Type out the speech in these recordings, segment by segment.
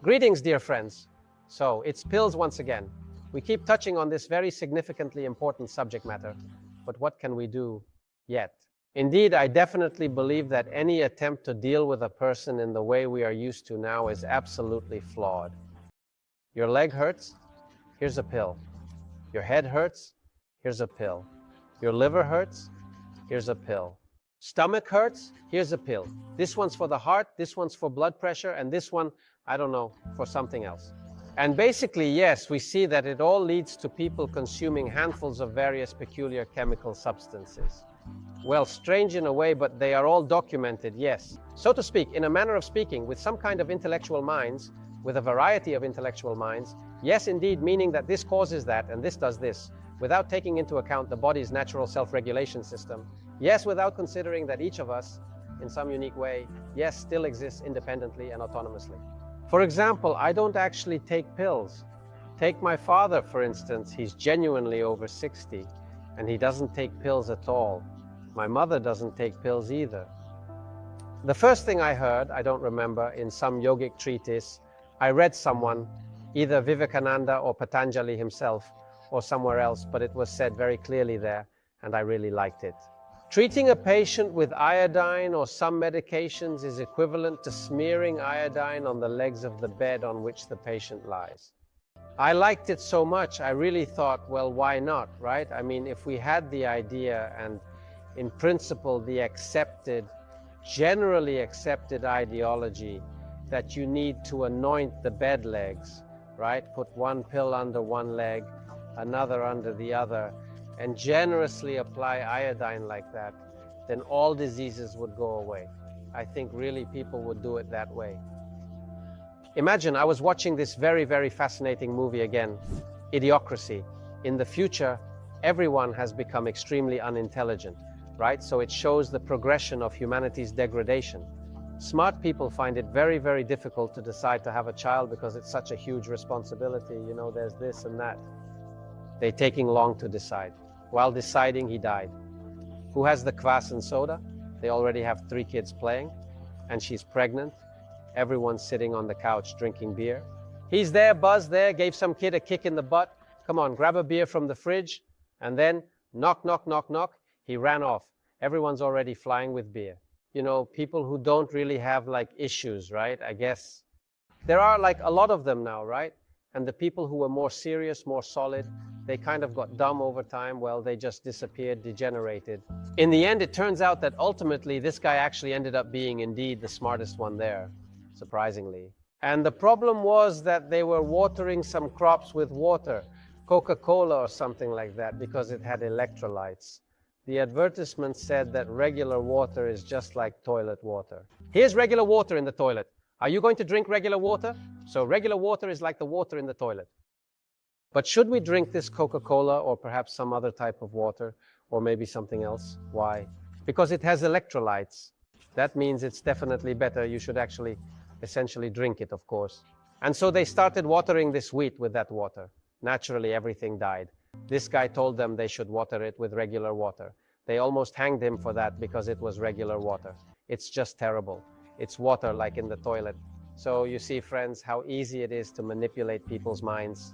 Greetings, dear friends. So, it's pills once again. We keep touching on this very significantly important subject matter, but what can we do yet? Indeed, I definitely believe that any attempt to deal with a person in the way we are used to now is absolutely flawed. Your leg hurts? Here's a pill. Your head hurts? Here's a pill. Your liver hurts? Here's a pill. Stomach hurts? Here's a pill. This one's for the heart, this one's for blood pressure, and this one, I don't know, for something else. And basically, yes, we see that it all leads to people consuming handfuls of various peculiar chemical substances. Well, strange in a way, but they are all documented, yes. So to speak, in a manner of speaking, with some kind of intellectual minds, with a variety of intellectual minds, yes, indeed, meaning that this causes that and this does this, without taking into account the body's natural self-regulation system. Yes, without considering that each of us, in some unique way, yes, still exists independently and autonomously. For example, I don't actually take pills. Take my father, for instance. He's genuinely over 60, and he doesn't take pills at all. My mother doesn't take pills either. The first thing I heard, I don't remember, in some yogic treatise, I read someone, either Vivekananda or Patanjali himself, or somewhere else, but it was said very clearly there, and I really liked it. Treating a patient with iodine or some medications is equivalent to smearing iodine on the legs of the bed on which the patient lies. I liked it so much, I really thought, well, why not, right? I mean, if we had the idea and in principle the accepted, generally accepted ideology that you need to anoint the bed legs, right? Put one pill under one leg, another under the other, and generously apply iodine like that, then all diseases would go away. I think really people would do it that way. Imagine I was watching this very, very fascinating movie again, Idiocracy. In the future, everyone has become extremely unintelligent, right? So it shows the progression of humanity's degradation. Smart people find it very, very difficult to decide to have a child because it's such a huge responsibility. You know, there's this and that. They're taking long to decide. While deciding, he died. Who has the kvass and soda? They already have 3 kids playing, and she's pregnant. Everyone's sitting on the couch drinking beer. He's there, Buzz there, gave some kid a kick in the butt. Come on, grab a beer from the fridge. And then, knock, knock, knock, knock, he ran off. Everyone's already flying with beer. You know, people who don't really have like issues, right? I guess there are like a lot of them now, right? And the people who were more serious, more solid, they kind of got dumb over time. Well, they just disappeared, degenerated. In the end, it turns out that ultimately this guy actually ended up being indeed the smartest one there, surprisingly. And the problem was that they were watering some crops with water, Coca-Cola or something like that, because it had electrolytes. The advertisement said that regular water is just like toilet water. Here's regular water in the toilet. Are you going to drink regular water? So regular water is like the water in the toilet. But should we drink this Coca-Cola or perhaps some other type of water or maybe something else? Why? Because it has electrolytes. That means it's definitely better. You should actually essentially drink it, of course. And so they started watering this wheat with that water. Naturally, everything died. This guy told them they should water it with regular water. They almost hanged him for that because it was regular water. It's just terrible. It's water like in the toilet. So you see, friends, how easy it is to manipulate people's minds.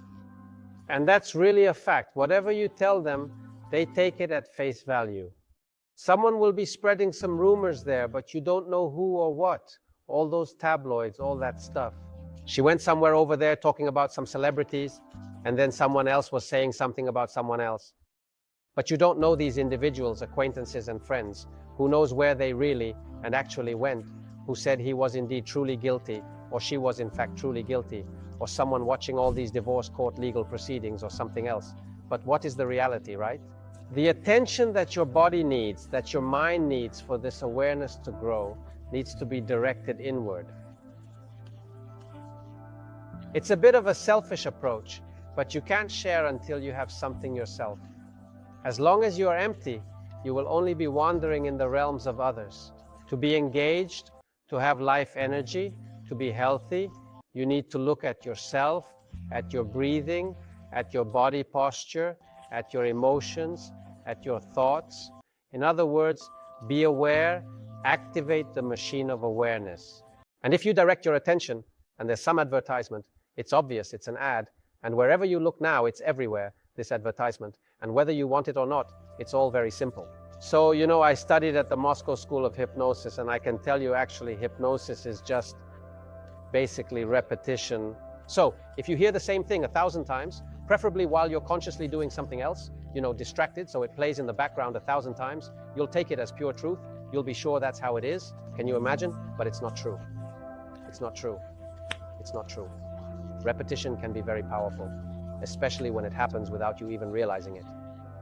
And that's really a fact. Whatever you tell them, they take it at face value. Someone will be spreading some rumors there, but you don't know who or what. All those tabloids, all that stuff. She went somewhere over there talking about some celebrities, and then someone else was saying something about someone else. But you don't know these individuals, acquaintances and friends. Who knows where they really and actually went? Who said he was indeed truly guilty, or she was in fact truly guilty, or someone watching all these divorce court legal proceedings or something else. But what is the reality, right? The attention that your body needs, that your mind needs for this awareness to grow, needs to be directed inward. It's a bit of a selfish approach, but you can't share until you have something yourself. As long as you are empty, you will only be wandering in the realms of others. To be engaged, to have life energy, to be healthy, you need to look at yourself, at your breathing, at your body posture, at your emotions, at your thoughts. In other words, be aware, activate the machine of awareness. And if you direct your attention and there's some advertisement. It's obvious, it's an ad, and wherever you look now, it's everywhere, this advertisement. And whether you want it or not, it's all very simple. So, I studied at the Moscow School of Hypnosis, and I can tell you actually hypnosis is just basically repetition. So, if you hear the same thing 1,000 times, preferably while you're consciously doing something else, distracted, so it plays in the background 1,000 times, you'll take it as pure truth. You'll be sure that's how it is. Can you imagine? But it's not true. It's not true. It's not true. Repetition can be very powerful, especially when it happens without you even realizing it.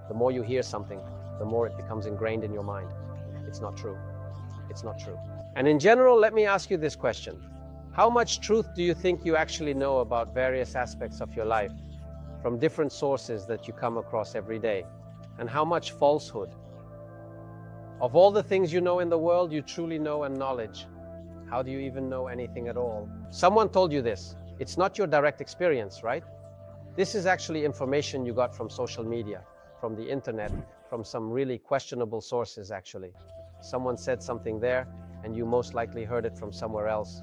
The more you hear something, the more it becomes ingrained in your mind. It's not true. It's not true. And in general, let me ask you this question. How much truth do you think you actually know about various aspects of your life from different sources that you come across every day? And how much falsehood? Of all the things you know in the world, you truly know and knowledge. How do you even know anything at all? Someone told you this. It's not your direct experience, right? This is actually information you got from social media, from the internet, from some really questionable sources actually. Someone said something there, and you most likely heard it from somewhere else,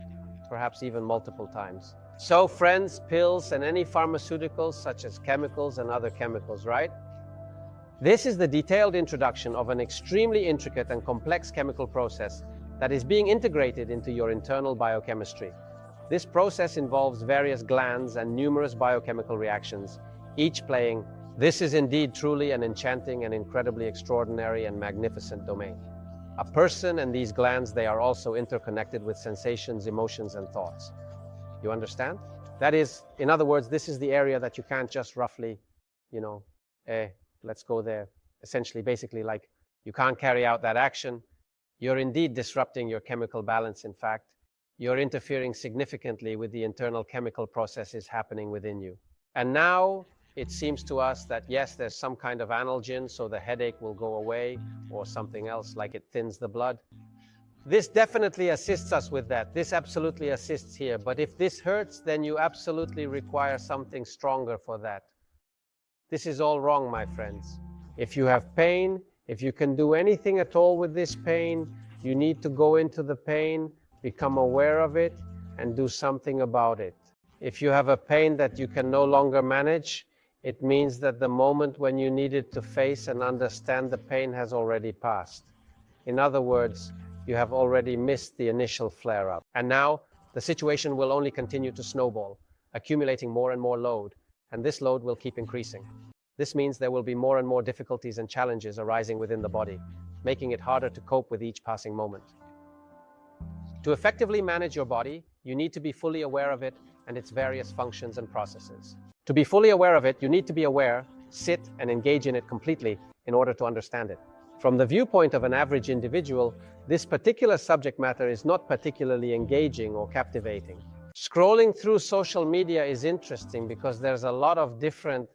perhaps even multiple times. So friends, pills, and any pharmaceuticals such as chemicals and other chemicals, right? This is the detailed introduction of an extremely intricate and complex chemical process that is being integrated into your internal biochemistry. This process involves various glands and numerous biochemical reactions, each playing. This is indeed truly an enchanting and incredibly extraordinary and magnificent domain. A person and these glands, they are also interconnected with sensations, emotions, and thoughts. You understand? That is, in other words, this is the area that you can't just roughly, let's go there. Essentially, basically, like you can't carry out that action. You're indeed disrupting your chemical balance, in fact. You're interfering significantly with the internal chemical processes happening within you. And now, it seems to us that yes, there's some kind of analgin, so the headache will go away, or something else, like it thins the blood. This definitely assists us with that. This absolutely assists here. But if this hurts, then you absolutely require something stronger for that. This is all wrong, my friends. If you have pain, if you can do anything at all with this pain, you need to go into the pain, become aware of it, and do something about it. If you have a pain that you can no longer manage, it means that the moment when you needed to face and understand the pain has already passed. In other words, you have already missed the initial flare-up. And now, the situation will only continue to snowball, accumulating more and more load, and this load will keep increasing. This means there will be more and more difficulties and challenges arising within the body, making it harder to cope with each passing moment. To effectively manage your body, you need to be fully aware of it and its various functions and processes. To be fully aware of it, you need to be aware, sit, and engage in it completely in order to understand it. From the viewpoint of an average individual, this particular subject matter is not particularly engaging or captivating. Scrolling through social media is interesting because there's a lot of different,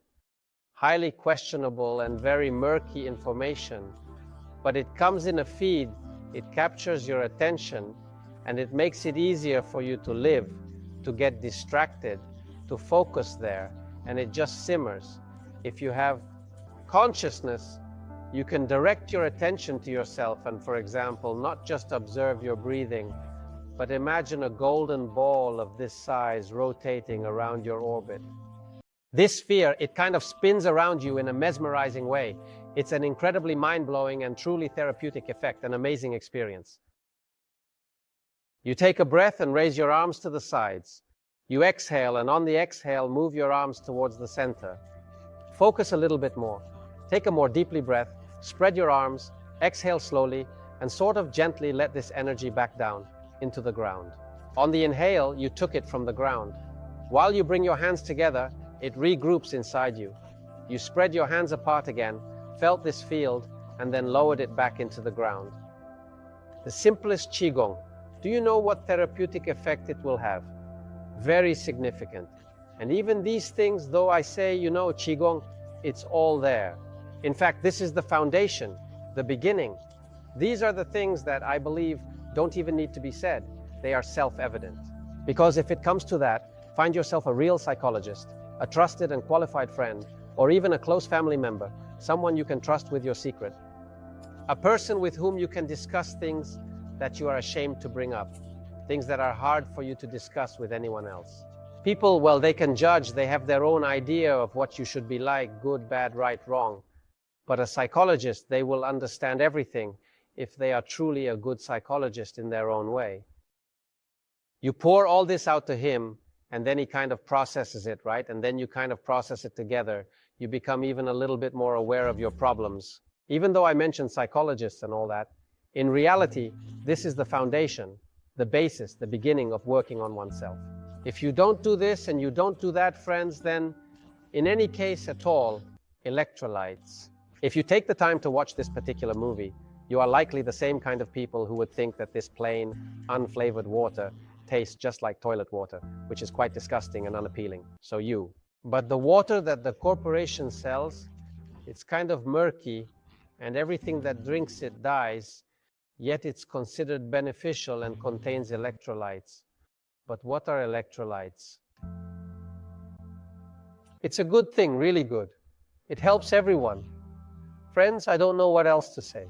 highly questionable and very murky information, but it comes in a feed, it captures your attention, and it makes it easier for you to live, to get distracted, to focus there, and it just simmers. If you have consciousness, you can direct your attention to yourself and, for example, not just observe your breathing, but imagine a golden ball of this size rotating around your orbit. This sphere, it kind of spins around you in a mesmerizing way. It's an incredibly mind-blowing and truly therapeutic effect, an amazing experience. You take a breath and raise your arms to the sides. You exhale, and on the exhale, move your arms towards the center. Focus a little bit more. Take a more deeply breath, spread your arms, exhale slowly, and sort of gently let this energy back down into the ground. On the inhale, you took it from the ground. While you bring your hands together, it regroups inside you. You spread your hands apart again, felt this field, and then lowered it back into the ground. The simplest Qigong. Do you know what therapeutic effect it will have? Very significant. And even these things, though I say, Qigong, it's all there. In fact, this is the foundation, the beginning. These are the things that I believe don't even need to be said. They are self-evident. Because if it comes to that, find yourself a real psychologist, a trusted and qualified friend, or even a close family member, someone you can trust with your secret. A person with whom you can discuss things that you are ashamed to bring up, things that are hard for you to discuss with anyone else. People, well, they can judge, they have their own idea of what you should be like, good, bad, right, wrong. But a psychologist, they will understand everything if they are truly a good psychologist in their own way. You pour all this out to him, and then he kind of processes it, right? And then you kind of process it together. You become even a little bit more aware of your problems. Even though I mentioned psychologists and all that, in reality, this is the foundation, the basis, the beginning of working on oneself. If you don't do this and you don't do that, friends, then in any case at all, electrolytes. If you take the time to watch this particular movie, you are likely the same kind of people who would think that this plain, unflavored water tastes just like toilet water, which is quite disgusting and unappealing. So you. But the water that the corporation sells, it's kind of murky, and everything that drinks it dies, yet it's considered beneficial and contains electrolytes. But what are electrolytes? It's a good thing, really good. It helps everyone. Friends, I don't know what else to say.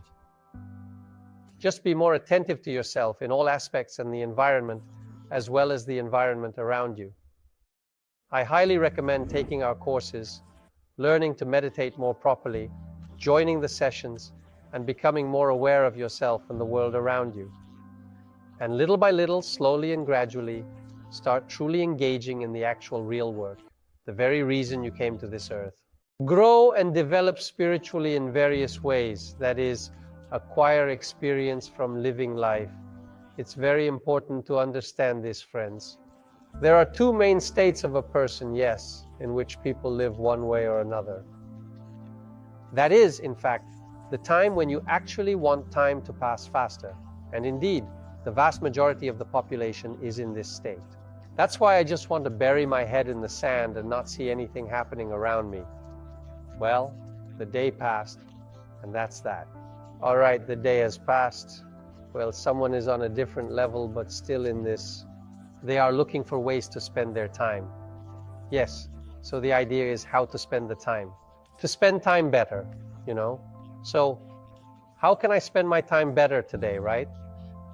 Just be more attentive to yourself in all aspects and the environment, as well as the environment around you. I highly recommend taking our courses, learning to meditate more properly, joining the sessions, and becoming more aware of yourself and the world around you. And little by little, slowly and gradually, start truly engaging in the actual real work, the very reason you came to this earth. Grow and develop spiritually in various ways, that is, acquire experience from living life. It's very important to understand this, friends. There are two main states of a person, yes, in which people live one way or another. That is, in fact, the time when you actually want time to pass faster. And indeed, the vast majority of the population is in this state. That's why I just want to bury my head in the sand and not see anything happening around me. Well, the day passed, and that's that. All right, the day has passed. Well, someone is on a different level, but still in this. They are looking for ways to spend their time. Yes, so the idea is how to spend the time. To spend time better, you know? So, how can I spend my time better today, right?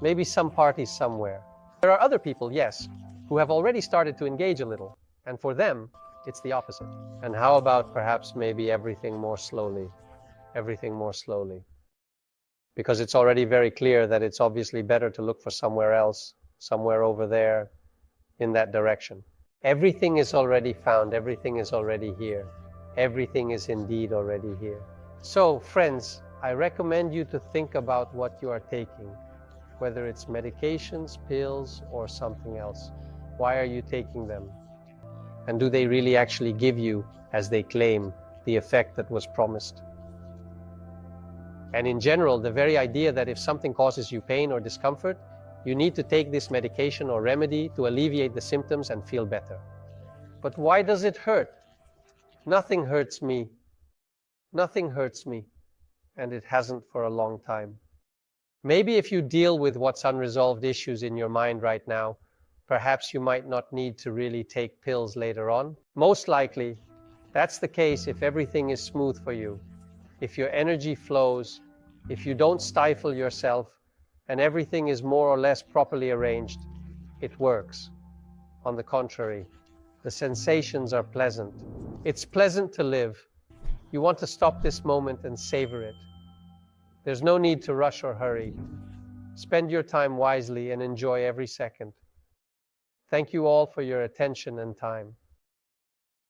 Maybe some party somewhere. There are other people, yes, who have already started to engage a little, and for them, it's the opposite. And how about perhaps maybe everything more slowly? Everything more slowly. Because it's already very clear that it's obviously better to look for somewhere else, somewhere over there, in that direction. Everything is already found, everything is already here. Everything is indeed already here. So, friends, I recommend you to think about what you are taking, whether it's medications, pills, or something else. Why are you taking them? And do they really actually give you, as they claim, the effect that was promised? And in general, the very idea that if something causes you pain or discomfort, you need to take this medication or remedy to alleviate the symptoms and feel better. But why does it hurt? Nothing hurts me. Nothing hurts me. And it hasn't for a long time. Maybe if you deal with what's unresolved issues in your mind right now, perhaps you might not need to really take pills later on. Most likely, that's the case if everything is smooth for you. If your energy flows, if you don't stifle yourself, and everything is more or less properly arranged, it works. On the contrary, the sensations are pleasant. It's pleasant to live. You want to stop this moment and savor it. There's no need to rush or hurry. Spend your time wisely and enjoy every second. Thank you all for your attention and time.